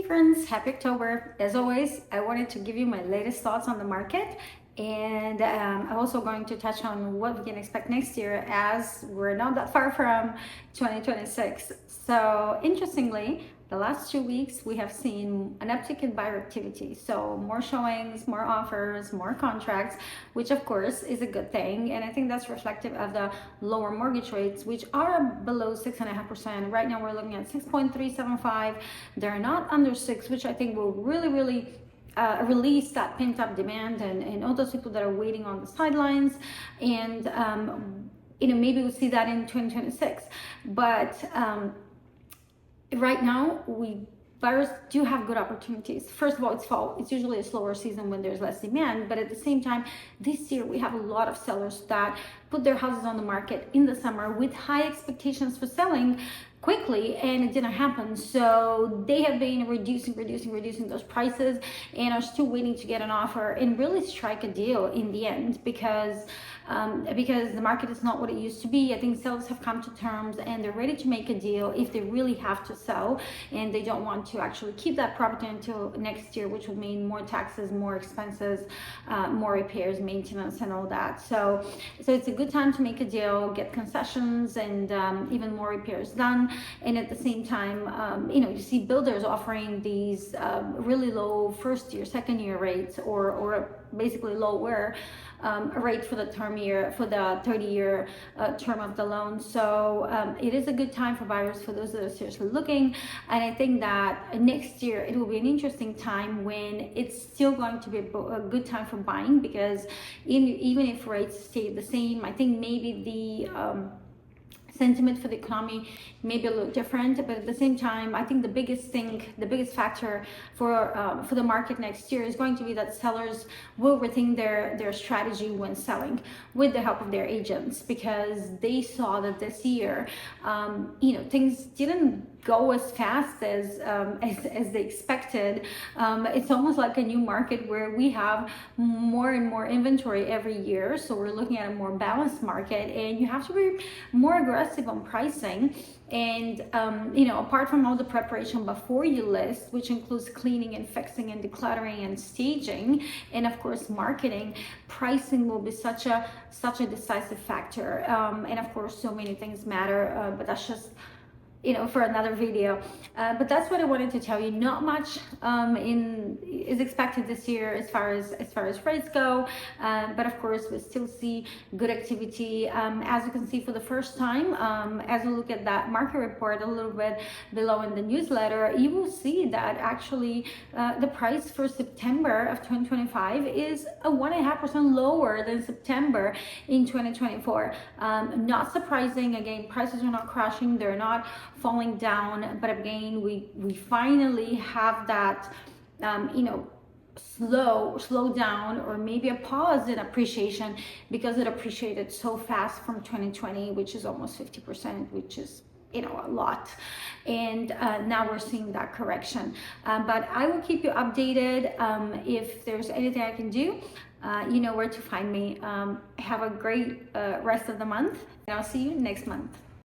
friends, happy October. As always, I wanted to give you my latest thoughts on the market, and I'm also going to touch on what we can expect next year as we're not that far from 2026. So interestingly, the last 2 weeks we have seen an uptick in buyer activity. So more showings, more offers, more contracts, which of course is a good thing. And I think that's reflective of the lower mortgage rates, which are below 6.5%. Right now we're looking at 6.375. They're not under 6, which I think will really release that pent-up demand and all those people that are waiting on the sidelines. And maybe we'll see that in 2026. But right now buyers do have good opportunities. First of all, it's fall. It's usually a slower season when there's less demand, but at the same time, this year we have a lot of sellers that put their houses on the market in the summer with high expectations for selling quickly, and it didn't happen. So they have been reducing those prices and are still waiting to get an offer and really strike a deal in the end, because the market is not what it used to be. I think sellers have come to terms and they're ready to make a deal if they really have to sell, and they don't want to actually keep that property until next year, which will mean more taxes, more expenses, more repairs, maintenance, and all that. So it's a good time to make a deal, get concessions, and even more repairs done. And at the same time, you see builders offering these really low first year, second year rates, or basically lower rate for the term year, for the 30-year term of the loan. So it is a good time for buyers, for those that are seriously looking. And I think that next year it will be an interesting time when it's still going to be a good time for buying, because even if rates stay the same, I think maybe the sentiment for the economy may be a little different, but at the same time, I think the biggest factor for the market next year is going to be that sellers will rethink their strategy when selling with the help of their agents, because they saw that this year, things didn't go as fast as they expected. It's almost like a new market where we have more and more inventory every year, so we're looking at a more balanced market, and you have to be more aggressive on pricing. And apart from all the preparation before you list, which includes cleaning and fixing and decluttering and staging, and of course marketing, pricing will be such a decisive factor. And of course so many things matter, but that's just for another video. But that's what I wanted to tell you. Not much is expected this year as far as rates go, but of course we still see good activity. As you can see, for the first time, as we look at that market report a little bit below in the newsletter, you will see that actually the price for September of 2025 is a 1.5% lower than September in 2024. Not surprising. Again, prices are not crashing, they're not falling down, but again, we finally have that slow down, or maybe a pause in appreciation, because it appreciated so fast from 2020, which is almost 50%, which is a lot. And now we're seeing that correction, but I will keep you updated. If there's anything I can do, you know where to find me. Have a great rest of the month, and I'll see you next month.